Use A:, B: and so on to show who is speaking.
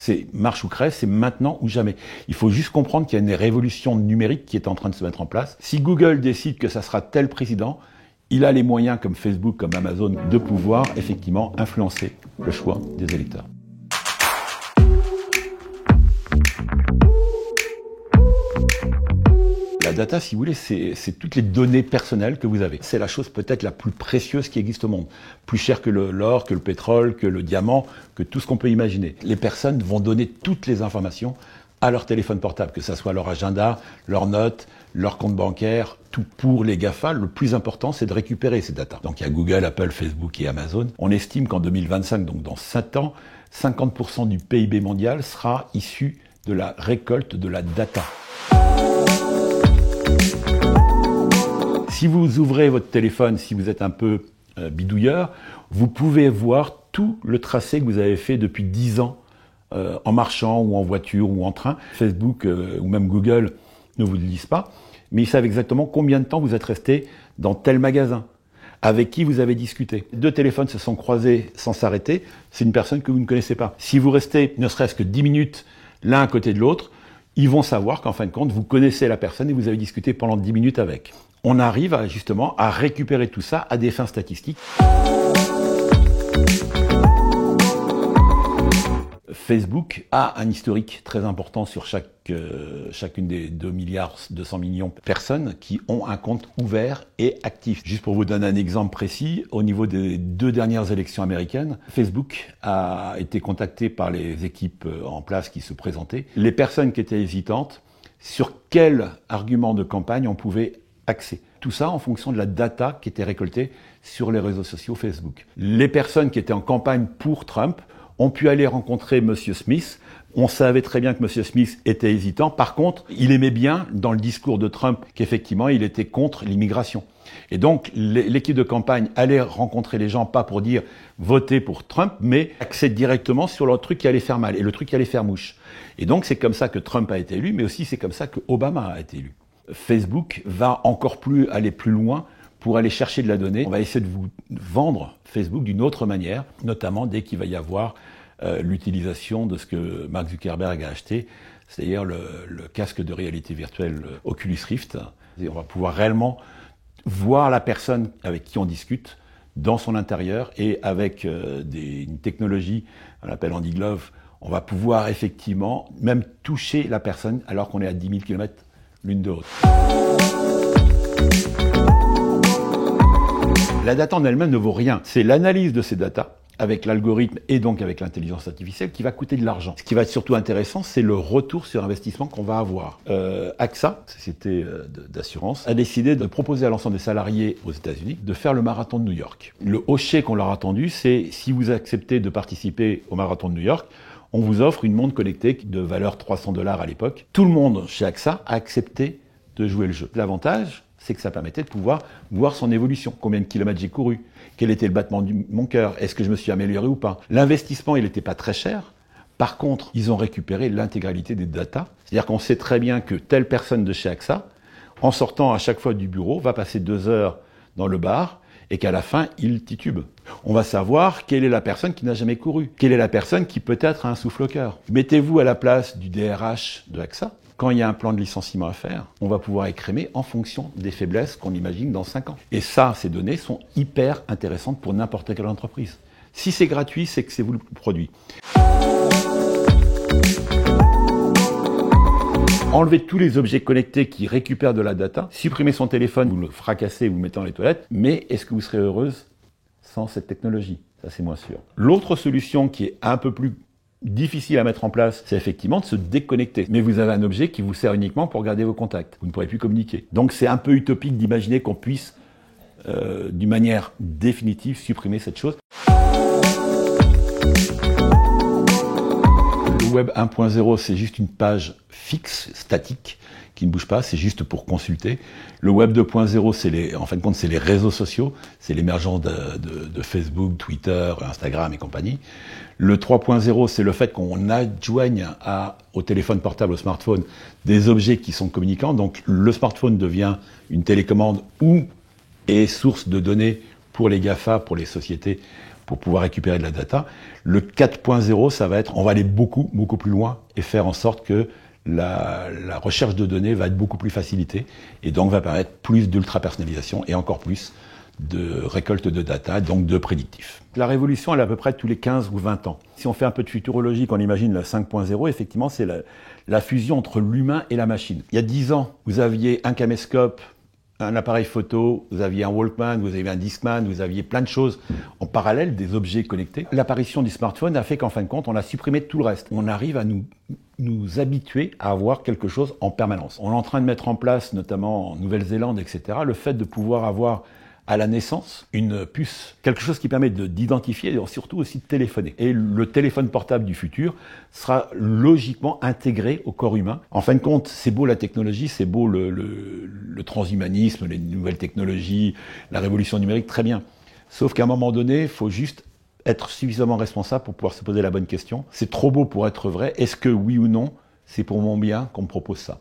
A: C'est marche ou crève, c'est maintenant ou jamais. Il faut juste comprendre qu'il y a une révolution numérique qui est en train de se mettre en place. Si Google décide que ça sera tel président, il a les moyens, comme Facebook, comme Amazon, de pouvoir effectivement influencer le choix des électeurs. La data, si vous voulez, c'est toutes les données personnelles que vous avez. C'est la chose peut-être la plus précieuse qui existe au monde. Plus chère que l'or, que le pétrole, que le diamant, que tout ce qu'on peut imaginer. Les personnes vont donner toutes les informations à leur téléphone portable, que ce soit leur agenda, leurs notes, leur compte bancaire, tout pour les GAFA. Le plus important, c'est de récupérer ces datas. Donc il y a Google, Apple, Facebook et Amazon. On estime qu'en 2025, donc dans 7 ans, 50% du PIB mondial sera issu de la récolte de la data. Si vous ouvrez votre téléphone, si vous êtes un peu bidouilleur, vous pouvez voir tout le tracé que vous avez fait depuis 10 ans en marchant ou en voiture ou en train. Facebook ou même Google ne vous le disent pas, mais ils savent exactement combien de temps vous êtes resté dans tel magasin, avec qui vous avez discuté. 2 téléphones se sont croisés sans s'arrêter, c'est une personne que vous ne connaissez pas. Si vous restez ne serait-ce que 10 minutes l'un à côté de l'autre, ils vont savoir qu'en fin de compte, vous connaissez la personne et vous avez discuté pendant 10 minutes avec. On arrive justement à récupérer tout ça à des fins statistiques. Facebook a un historique très important sur chacune des 2,2 milliards de personnes qui ont un compte ouvert et actif. Juste pour vous donner un exemple précis, au niveau des 2 dernières élections américaines, Facebook a été contacté par les équipes en place qui se présentaient. Les personnes qui étaient hésitantes, sur quel argument de campagne on pouvait accès. Tout ça en fonction de la data qui était récoltée sur les réseaux sociaux Facebook. Les personnes qui étaient en campagne pour Trump ont pu aller rencontrer M. Smith. On savait très bien que M. Smith était hésitant. Par contre, il aimait bien, dans le discours de Trump, qu'effectivement, il était contre l'immigration. Et donc, l'équipe de campagne allait rencontrer les gens, pas pour dire « votez pour Trump », mais accéder directement sur le truc qui allait faire mal et le truc qui allait faire mouche. Et donc, c'est comme ça que Trump a été élu, mais aussi c'est comme ça que Obama a été élu. Facebook va encore aller plus loin pour aller chercher de la donnée. On va essayer de vous vendre Facebook d'une autre manière, notamment dès qu'il va y avoir l'utilisation de ce que Mark Zuckerberg a acheté, c'est-à-dire le casque de réalité virtuelle Oculus Rift. Et on va pouvoir réellement voir la personne avec qui on discute dans son intérieur et avec une technologie, on l'appelle Andy Glove, on va pouvoir effectivement même toucher la personne alors qu'on est à 10 000 km l'une de l'autre. La data en elle-même ne vaut rien. C'est l'analyse de ces datas avec l'algorithme et donc avec l'intelligence artificielle qui va coûter de l'argent. Ce qui va être surtout intéressant, c'est le retour sur investissement qu'on va avoir. AXA, société d'assurance, a décidé de proposer à l'ensemble des salariés aux États-Unis de faire le marathon de New York. Le hocher qu'on leur a tendu, c'est si vous acceptez de participer au marathon de New York, on vous offre une montre connectée de valeur $300 à l'époque. Tout le monde chez AXA a accepté de jouer le jeu. L'avantage, c'est que ça permettait de pouvoir voir son évolution. Combien de kilomètres j'ai couru? Quel était le battement de mon cœur? Est-ce que je me suis amélioré ou pas? L'investissement, il n'était pas très cher. Par contre, ils ont récupéré l'intégralité des datas. C'est-à-dire qu'on sait très bien que telle personne de chez AXA, en sortant à chaque fois du bureau, va passer 2 heures dans le bar et qu'à la fin, il titube. On va savoir quelle est la personne qui n'a jamais couru. Quelle est la personne qui peut-être a un souffle au cœur. Mettez-vous à la place du DRH de AXA. Quand il y a un plan de licenciement à faire, on va pouvoir écrémer en fonction des faiblesses qu'on imagine dans 5 ans. Et ça, ces données sont hyper intéressantes pour n'importe quelle entreprise. Si c'est gratuit, c'est que c'est vous le produit. Enlevez tous les objets connectés qui récupèrent de la data, supprimez son téléphone, vous le fracassez, vous le mettez dans les toilettes, mais est-ce que vous serez heureuse sans cette technologie? Ça, c'est moins sûr. L'autre solution qui est un peu plus difficile à mettre en place, c'est effectivement de se déconnecter. Mais vous avez un objet qui vous sert uniquement pour garder vos contacts. Vous ne pourrez plus communiquer. Donc c'est un peu utopique d'imaginer qu'on puisse, d'une manière définitive, supprimer cette chose. Le Web 1.0, c'est juste une page fixe, statique, qui ne bouge pas, c'est juste pour consulter. Le Web 2.0, en fin de compte, c'est les réseaux sociaux, c'est l'émergence de Facebook, Twitter, Instagram et compagnie. Le 3.0, c'est le fait qu'on adjoigne au téléphone portable, au smartphone, des objets qui sont communicants. Donc le smartphone devient une télécommande ou est source de données pour les GAFA, pour les sociétés, pour pouvoir récupérer de la data. Le 4.0, ça va être, on va aller beaucoup plus loin et faire en sorte que la recherche de données va être beaucoup plus facilitée et donc va permettre plus d'ultra-personnalisation et encore plus de récolte de data, donc de prédictif. La révolution, elle est à peu près tous les 15 ou 20 ans. Si on fait un peu de futurologie, qu'on imagine la 5.0, effectivement, c'est la fusion entre l'humain et la machine. Il y a 10 ans, vous aviez un caméscope, un appareil photo, vous aviez un Walkman, vous aviez un Discman, vous aviez plein de choses en parallèle, des objets connectés. L'apparition du smartphone a fait qu'en fin de compte, on a supprimé tout le reste. On arrive à nous habituer à avoir quelque chose en permanence. On est en train de mettre en place, notamment en Nouvelle-Zélande, etc., le fait de pouvoir avoir à la naissance une puce, quelque chose qui permet d'identifier et surtout aussi de téléphoner. Et le téléphone portable du futur sera logiquement intégré au corps humain. En fin de compte, c'est beau la technologie, c'est beau le transhumanisme, les nouvelles technologies, la révolution numérique, très bien. Sauf qu'à un moment donné, il faut juste être suffisamment responsable pour pouvoir se poser la bonne question. C'est trop beau pour être vrai. Est-ce que oui ou non, c'est pour mon bien qu'on me propose ça ?